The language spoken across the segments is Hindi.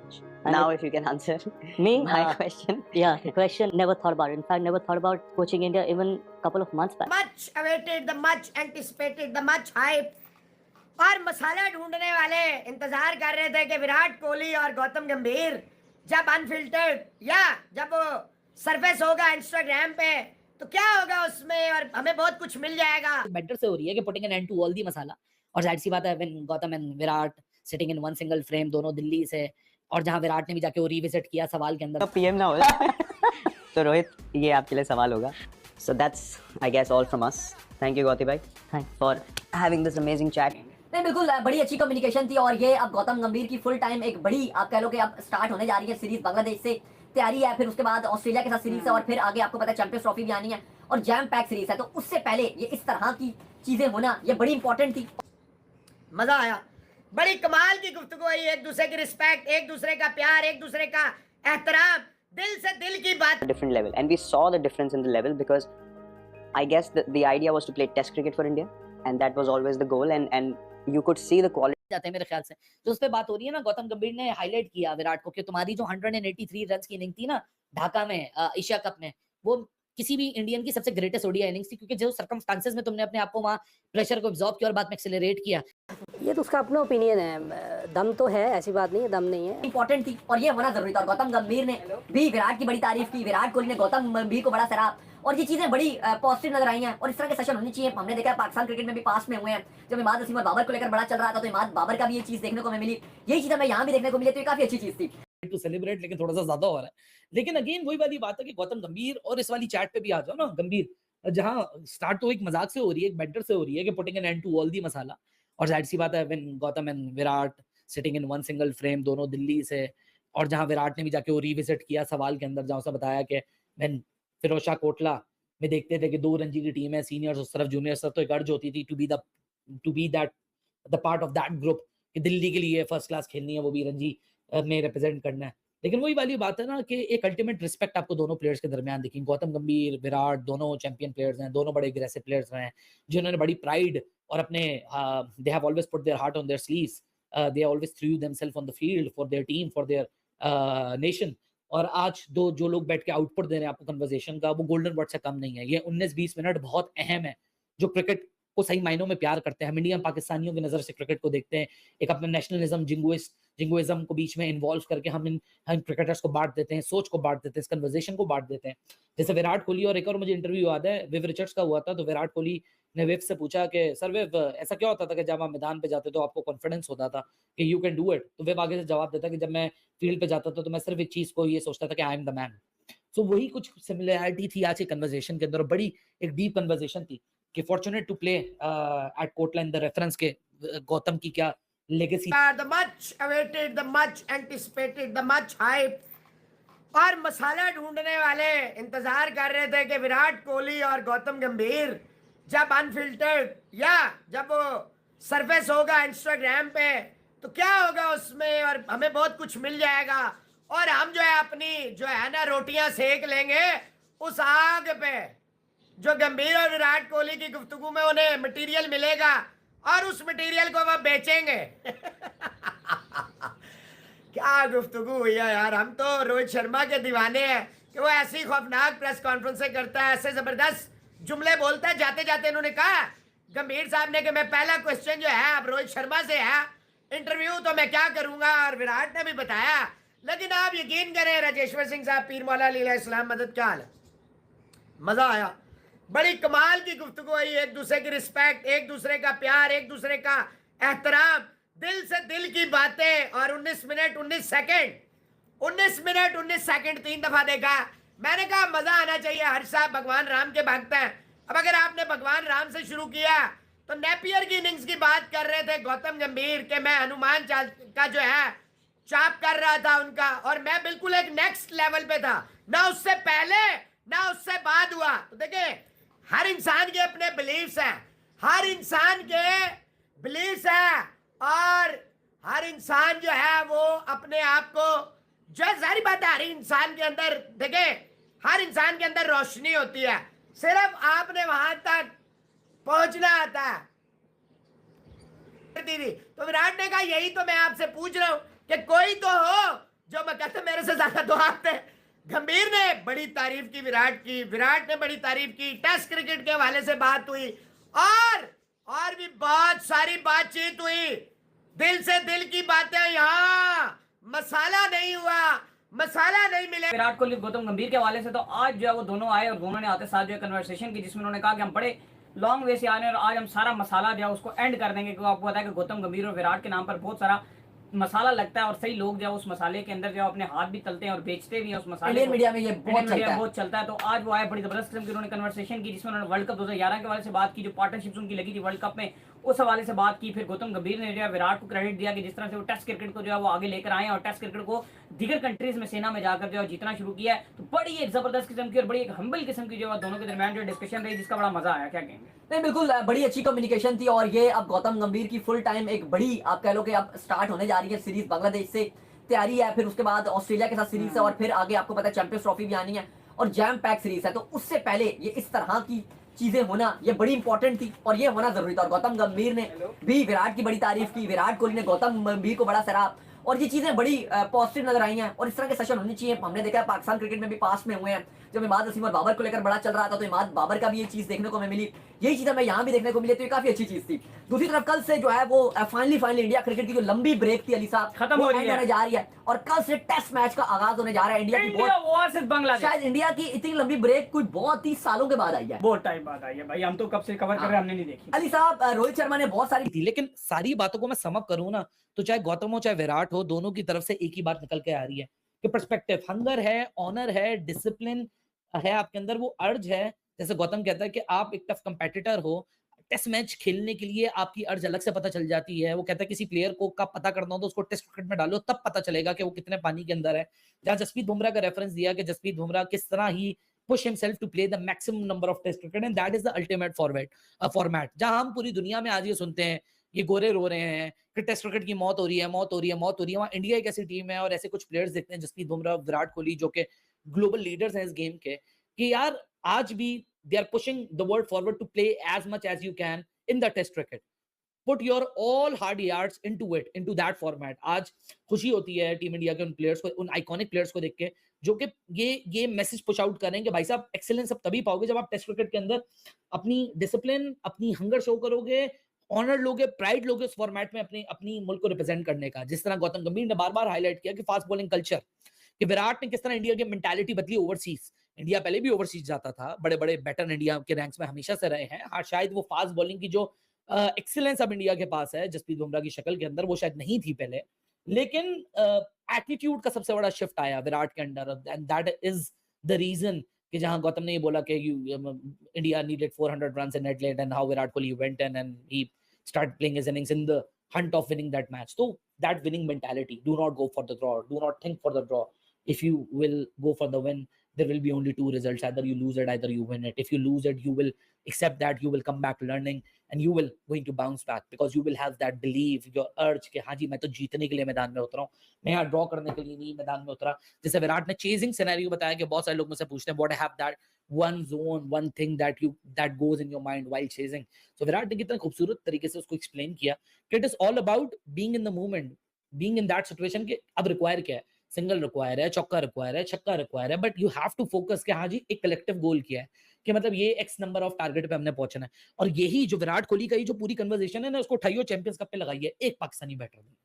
much. And Now, if you can answer me, my question. Yeah, the question never thought about it. In fact, never thought about coaching India even a couple of months back. Much awaited, the much anticipated, the much hype. और मसाला ढूंढने वाले इंतजार कर रहे थे कि विराट कोहली और गौतम गंभीर जब अनफिल्टर्ड या जब वो सरफेस होगा इंस्टाग्राम पे तो क्या होगा उसमें और हमें बहुत कुछ मिल जाएगा। बेटर से हो रही है कि putting an end to all the masala, और जाहिर सी बात है when Gautam and Virat sitting in one single frame, दोनों दिल्ली से, और जहां विराट ने भी जाके वो रीविजिट किया सवाल के अंदर, तो पीएम ना हो जाए। तो रोहित, ये आपके लिए सवाल होगा। So that's, I guess, all from us. Thank you, Gauti bhai, for having this amazing chat. नहीं बिल्कुल बड़ी अच्छी कम्युनिकेशन थी। और ये अब गौतम गंभीर की फुल टाइम एक बड़ी आप कह लो कि अब स्टार्ट होने जा रही है सीरीज। बांग्लादेश से तैयारी है, फिर उसके बाद ऑस्ट्रेलिया के साथ सीरीज है, और फिर आगे आपको पता है चैंपियंस ट्रॉफी भी आनी है और जैम पैक सीरीज है। तो उससे पहले ये इस तरह की चीजें होना ये बड़ी इंपॉर्टेंट थी। मजा आया, बड़ी कमाल की गुफ्तगू हुई, एक दूसरे की रिस्पेक्ट, एक दूसरे का प्यार, एक दूसरे का एहतराम, दिल से दिल की बात। Different level, and we saw the difference in the level because I guess the idea was to play Test cricket for India, and that was always the goal, and you could see the quality. जाते हैं मेरे ख्याल से। तो उस पे बात हो रही है ना, गौतम गंभीर ने हाईलाइट किया विराट को कि तुम्हारी जो 183 रन की इनिंग थी ना ढाका में एशिया कप में, वो किसी भी इंडियन की सबसे ग्रेटेस्ट ओडीआई इनिंग्स थी, क्योंकि जो सर्कमस्टांसेस में तुमने अपने आप को वहाँ प्रेशर को एब्जॉर्ब किया और बाद में एक्सेलरेट किया। ये तो उसका अपना ओपिनियन है, दम तो है, ऐसी बात नहीं है दम नहीं है। इंपॉर्टेंट थी और ये होना जरूरी था। और गौतम गंभीर ने भी विराट की बड़ी तारीफ की, विराट कोहली ने गौतम गंभीर को बड़ा सराहा, और ये चीजें बड़ी पॉजिटिव नजर आई हैं। और इस तरह के सेशन होने चाहिए। हमने देखा है पाकिस्तान क्रिकेट में भी पास में हुए हैं, जब इमाद वसीम और बाबर को लेकर बड़ा चल रहा था तो इमाद बाबर का भी ये चीज देखने को हमें मिली, यही चीज हमें यहाँ भी देखने को मिली, तो ये काफी अच्छी चीज थी। टू सेलिब्रेट, लेकिन थोड़ा सा ज्यादा हो रहा है। लेकिन अगेन वही वाली बात है कि गौतम गंभीर, और इस वाली चैट पे भी आ जाओ ना, गंभीर जहां स्टार्ट तो एक मजाक से हो रही है, एक बेटर से हो रही है कि putting an end to all the masala, और जाहिर सी बात है when Gautam and Virat sitting in one single frame, दोनों दिल्ली से, और जहां विराट ने भी जाके वो रीविजिट किया सवाल के अंदर, जहां उसने बताया कि व्हेन फिरोज शाह कोटला में देखते थे कि 2 रणजी की टीम है, सीनियर्स उस तरफ जूनियर्स तरफ, तो एक अर्ज होती थी to be that the part of that group कि दिल्ली के लिए फर्स्ट क्लास खेलनी है, वो भी रणजी में रिप्रेजेंट करना है। लेकिन वही वाली बात है ना कि एक अल्टीमेट रिस्पेक्ट आपको दोनों प्लेयर्स के दरमियान दिखी। गौतम गंभीर, विराट, दोनों चैंपियन प्लेयर्स हैं, दोनों बड़े एग्रेसिव प्लेयर्स रहे हैं, जिन्होंने बड़ी प्राइड और अपने they have always put their heart on their sleeves, they always throw themself on the field for their team, for their nation. और आज जो लोग बैठ के आउटपुट दे रहे हैं आपको कन्वर्सेशन का, वो गोल्डन वर्ड से कम नहीं है। ये 19-20 मिनट बहुत अहम है, जो क्रिकेट को सही मायनों में प्यार करते हैं। हम इंडियन पाकिस्तानियों की नजर से क्रिकेट को देखते हैं, एक अपना नेशनलिज्म, जिंगोइज्म को बीच में इन्वॉल्व करके हम क्रिकेटर्स को बांट देते हैं, सोच को बांट देते हैं, इस कन्वर्सेशन को बांट देते हैं। जैसे विराट कोहली, और एक और मुझे इंटरव्यू याद है विव रिचर्ड्स का हुआ था, तो विराट कोहली ने विव से पूछा कि सर विव, ऐसा क्या होता था कि जब आप मैदान पे जाते तो आपको कॉन्फिडेंस होता था कि यू कैन डू इट? तो विव आगे से जवाब देता कि जब मैं फील्ड पे जाता था तो मैं सिर्फ एक चीज को ये सोचता था कि आई एम द मैन। सो वही कुछ सिमिलैरिटी थी आज के कन्वर्सेशन के अंदर, बड़ी एक डीप कन्वर्सेशन थी कि fortunate to play at Kotla in the reference के गौतम की क्या legacy. The much awaited, the much anticipated, the much hype. और मसाला ढूंढने वाले इंतजार कर रहे थे कि विराट कोहली और गौतम गंभीर जब अनफिल्टर्ड या जब वो सरफेस होगा इंस्टाग्राम पे तो क्या होगा उसमें और हमें बहुत कुछ मिल जाएगा, और हम जो है अपनी जो है ना रोटियां सेक लेंगे उस आग पे जो गंभीर और विराट कोहली की गुफ्तगू में उन्हें मटेरियल मिलेगा, और उस मटेरियल को वह बेचेंगे। क्या गुफ्तगू हुई है यार। हम तो रोहित शर्मा के दीवाने हैं कि वो ऐसी खौफनाक प्रेस कॉन्फ्रेंस करता है, ऐसे जबरदस्त जुमले बोलता है। जाते जाते इन्होंने कहा गंभीर साहब ने कि मैं पहला क्वेश्चन जो है अब रोहित शर्मा से है, इंटरव्यू तो मैं क्या करूंगा, और विराट ने भी बताया। लेकिन आप यकीन करें राजेश्वर सिंह साहब पीर मौला अली इस्लाम मदद क्या हाल है, मजा आया, बड़ी कमाल की गुफ्तगू हुई, एक दूसरे की रिस्पेक्ट, एक दूसरे का प्यार, एक दूसरे का एहतराम, दिल से दिल की बातें। और 19 मिनट 19 सेकंड 3 दफा देखा। मैंने कहा मजा आना चाहिए, हर साहब भगवान राम के भक्त हैं। अब अगर आपने भगवान राम से शुरू किया तो नेपियर की इनिंग्स की बात कर रहे थे गौतम गंभीर के, मैं हनुमान का जो है चाप कर रहा था उनका, और मैं बिल्कुल एक नेक्स्ट लेवल पे था, ना उससे पहले ना उससे बाद हुआ। तो देखिए हर इंसान के अपने बिलीव्स हैं, हर इंसान के बिलीव्स हैं, और हर इंसान जो है वो अपने आप को जो जाहिर बात है हर इंसान के अंदर, देखिए हर इंसान के अंदर रोशनी होती है, सिर्फ आपने वहां तक पहुंचना आता है। तो विराट ने कहा यही तो मैं आपसे पूछ रहा हूं कि कोई तो हो ज्यादा तो आपने गंभीर ने बड़ी तारीफ की विराट की, विराट ने बड़ी तारीफ की, टेस्ट क्रिकेट के हवाले से बात हुई और भी बहुत सारी बातचीत हुई, दिल से दिल की बातें। यहाँ मसाला नहीं हुआ, मसाला नहीं मिले। विराट कोहली गौतम गंभीर के हवाले से तो आज जो है वो दोनों आए और दोनों ने आते साथ जो है कन्वर्सेशन की, जिसमें उन्होंने कहा कि हम बड़े लॉन्ग वे से आ रहे हैं और आज हम सारा मसाला जो है उसको एंड कर देंगे, क्योंकि आपको पता है कि गौतम गंभीर और विराट के नाम पर बहुत सारा मसाला लगता है और सही लोग जो है उस मसाले के अंदर जो है अपने हाथ भी तलते हैं और बेचते भी हैं उस मसाले इंडियन को। मीडिया में ये बहुत इंडियन मीडिया चलता है। बहुत चलता है। तो आज वो आए, बड़ी जबरदस्त किस्म की उन्होंने कन्वर्सेशन की, जिसमें उन्होंने वर्ल्ड कप 2011 के हवाले से बात की, जो पार्टनरशिप उनकी लगी थी वर्ल्ड कप में, उस हवाले से बात की। फिर गौतम गंभीर ने जो है विराट को क्रेडिट दिया कि जिस तरह से वो टेस्ट क्रिकेट को जो है वो आगे लेकर आए और टेस्ट क्रिकेट को दीगर कंट्रीज में सेना में जाकर जो है जीतना शुरू किया है। तो बड़ी एक जबरदस्त किस्म की और बड़ी एक हम्बल किस्म की जो है दोनों के दरमियान जो डिस्कशन रही, जिसका बड़ा मजा आया। क्या कहेंगे? नहीं, बिल्कुल बड़ी अच्छी कम्युनिकेशन थी। और ये अब गौतम गंभीर की फुल टाइम एक बड़ी, आप कह लो कि अब स्टार्ट होने जा रही है सीरीज, बांग्लादेश से तैयारी है, फिर उसके बाद ऑस्ट्रेलिया के साथ सीरीज है और फिर आगे आपको पता है चैंपियंस ट्रॉफी भी आनी है और जैम पैक सीरीज है। तो उससे पहले ये इस तरह की चीजें होना ये बड़ी इंपॉर्टेंट थी और ये होना जरूरी था। और गौतम गंभीर ने भी विराट की बड़ी तारीफ की, विराट कोहली ने गौतम गंभीर को बड़ा सराहा और ये चीजें बड़ी पॉजिटिव नजर आई हैं। और इस तरह के सेशन होने चाहिए। हमने देखा है पाकिस्तान क्रिकेट में भी पास में हुए हैं, जब इमाद वसीम और बाबर को लेकर बड़ा चल रहा था तो इमाद बाबर का भी ये चीज देखने को हमें मिली, यही चीज हमें यहाँ भी देखने को मिली, तो ये काफी अच्छी चीज थी। दूसरी तरफ कल से जो है वो फाइनली इंडिया क्रिकेट की जो लंबी ब्रेक थी अली साहब खत्म हो रही है, होने जा रही है और कल से टेस्ट मैच का आगाज होने जा रहा है इंडिया की। India versus Bangladesh. शायद इंडिया की इतनी लंबी ब्रेक कोई बहुत 30 सालों के बाद आई है। बहुत टाइम बाद आई है भाई, हम तो कब से कवर कर रहे हैं, हमने नहीं देखी। अली साहब, रोहित शर्मा ने बहुत सारी थी, लेकिन सारी बातों को मैं समअप करूं ना तो चाहे गौतम हो चाहे विराट हो, दोनों की तरफ से एक ही बात निकल के आ रही है कि पर्सपेक्टिव, हंगर है, ऑनर है, डिसिप्लिन है आपके अंदर, वो अर्ज है। जैसे गौतम कहता है कि आप एक टफ कंपेटिटर हो, टेस्ट मैच खेलने के लिए आपकी अर्ज अलग से पता चल जाती है। वो कहता है किसी प्लेयर को कब पता करना हो तो उसको टेस्ट क्रिकेट में डालो, तब पता चलेगा कि वो कितने पानी के अंदर है। जहां जसप्रीत बुमराह का रेफरेंस दिया कि जसप्रीत बुमराह किस तरह ही push himself to play the maximum number of test cricket and that is the ultimate format जहां हम पूरी दुनिया में आज ये सुनते हैं ये गोरे रो रहे हैं कि टेस्ट क्रिकेट की मौत हो रही है, मौत हो रही है, मौत हो रही है। वहां इंडिया एक ऐसी टीम है और ऐसे कुछ प्लेयर्स देखते हैं जसप्रीत बुमराह, विराट कोहली, जो कि ग्लोबल लीडर्स हैं इस गेम के, कि यार आज भी they are pushing the world forward to play as much as you can in the test cricket, put your all hard yards into it, into that format। आज खुशी होती है टीम इंडिया के उन प्लेयर्स को, उन आइकॉनिक प्लेयर्स को देख के, जो कि ये मैसेज पुश आउट करें कि भाई साहब एक्सीलेंस अब तभी पाओगे जब आप टेस्ट क्रिकेट के अंदर अपनी डिसिप्लिन, अपनी हंगर शो करोगे, ऑनर लोगे, प्राइड लोगे उस फॉर्मेट में अपनी मुल्क को रिप्रेजेंट करने का। जिस तरह गौतम गंभीर ने बार बार हाईलाइट किया कि फास्ट बॉलिंग कल्चर, कि विराट ने किस तरह इंडिया की मेंटालिटी बदली ओवरसीज। इंडिया पहले भी ओवरसीज जाता था, बड़े बड़े बैटर इंडिया के रैंक्स में हमेशा से रहे हैं। हाँ, शायद वो फास्ट बॉलिंग की जो एक्सीलेंस अब इंडिया के पास है जसप्रीत बुमराह की शक्ल के अंदर, वो शायद नहीं थी पहले, लेकिन एटीट्यूड का सबसे बड़ा शिफ्ट आया विराट के अंदर and that is the reason कि जहां गौतम ने ये बोला कि India needed 400 runs in Adelaide and how Virat Kohli went in and he started playing his innings in the hunt of winning that match. So that winning mentality, do not go for the draw, do not think for the draw. If you will go for the win, there will be only two results, either you lose it, either you win it. If you lose it, you will accept that, you will come back learning and you will going to bounce back because you will have that belief, your urge कि हाँ जी मैं तो जीतने के लिए मैदान में उतरा हूँ, मैं यहाँ ड्रॉ करने के लिए नहीं मैदान में उतरा। जैसे विराट ने चेजिंग सिनेरियो बताया कि बहुत सारे लोग मुझसे पूछते हैं what I have that one zone, one thing that goes in your mind while chasing. So Virat ने कितना खूबसूरत तरीके से उसको एक्सप्लेन किया कि it is all about being in the moment, being in that situation कि अब रिक्वायर क्या है, सिंगल रिक्वायर है, चौका रिक्वायर है, छक्का रिक्वायर है, but you have to focus कि हाँ जी एक कलेक्टिव गोल किया है कि मतलब ये एक्स नंबर ऑफ टारगेट पे हमने पहुंचना है। और यही जो विराट कोहली का ये जो पूरी कन्वर्सेशन है ना, उसको उठाइयो चैंपियंस कप पे लगाइए, एक पाकिस्तानी बैटर ने।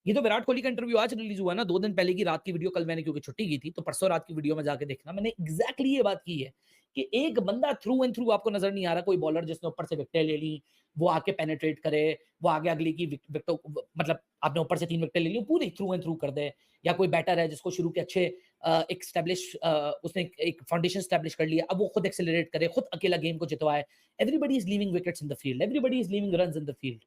ये तो विराट कोहली का इंटरव्यू आज रिलीज हुआ ना, 2 दिन पहले की रात की वीडियो, कल मैंने क्योंकि छुट्टी की थी तो परसों रात की वीडियो में जाके देखना, मैंने एग्जैक्टली ये बात की है कि एक बंदा थ्रू एंड थ्रू आपको नजर नहीं आ रहा, कोई बॉलर जिसने ऊपर से विकेटें ले ली, वो आके पेनिट्रेट करे, वो आगे अगली की विकेटों, मतलब आपने ऊपर से 3 विकेटें ले ली, पूरी थ्रू एंड थ्रू कर दे। या कोई बैटर है जिसको शुरू के अच्छे एक उसने एक फाउंडेशन स्टैब्लिश कर लिया, अब वो खुद एक्सेलरेट करे, खुद अकेला गेम को जितवाए। Everybody is leaving wickets in the field, everybody is leaving runs in the field.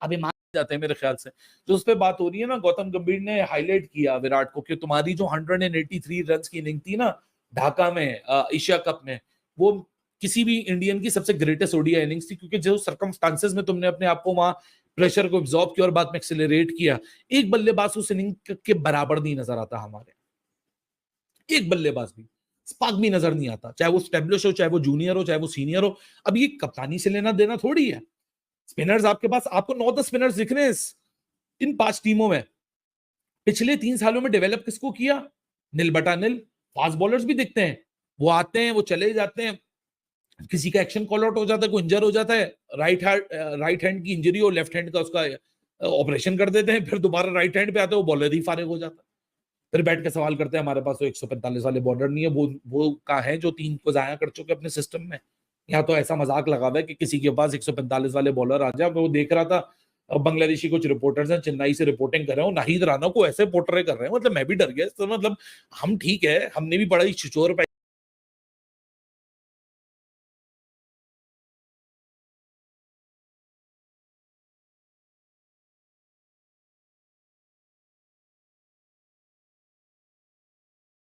अभी जाते हैं मेरे ख्याल से जो उस पे बात हो रही है ना, गौतम गंभीर ने हाईलाइट किया विराट को कि तुम्हारी जो 183 रन की इनिंग थी ना ढाका में एशिया कप में, वो किसी भी इंडियन की सबसे ग्रेटेस्ट ओडीआई इनिंग्स थी, क्योंकि जो सर्कमस्टांसेस में तुमने अपने आप को वहां प्रेशर को एब्जॉर्ब किया और बाद में एक्सेलरेट किया, एक बल्लेबाज उस इनिंग के बराबर नहीं नजर आता हमारे, एक बल्लेबाज भी स्पार्क भी नजर नहीं आता, चाहे वो स्टैब्लिश हो, चाहे वो जूनियर हो, चाहे वो सीनियर हो। अब ये कप्तानी से लेना देना थोड़ी है। स्पिनर्स आपके पास, आपको 9-10 स्पिनर्स दिख रहे हैं इन 5 टीमों में। पिछले 3 सालों में डेवलप किसको किया? नील बटा नील। फास्ट बॉलर्स भी दिखते हैं, वो आते हैं, वो चले जाते हैं, किसी का एक्शन कॉल आउट हो जाता है, कोई इंजर हो जाता है, राइट हैंड की इंजरी हो, लेफ्ट हैंड का उसका ऑपरेशन कर देते हैं, फिर दोबारा राइट हैंड पे आते हैं, वो बॉलर ही फारिग हो जाता है। फिर बैठ के सवाल करते हैं हमारे पास तो 145 वाले बॉलर नहीं है, वो कहाँ है जो 3 को जाया कर चुके अपने सिस्टम में। या तो ऐसा मजाक लगा हुआ है कि किसी के पास 145 वाले बॉलर आ जाए। वो देख रहा था बांग्लादेशी कुछ रिपोर्टर्स हैं चेन्नई से रिपोर्टिंग कर रहे हो, नाहिद राना को ऐसे पोर्ट्रे कर रहे हैं, मतलब मैं भी डर गया। तो मतलब हम ठीक है, हमने भी बड़ा ही छिछोर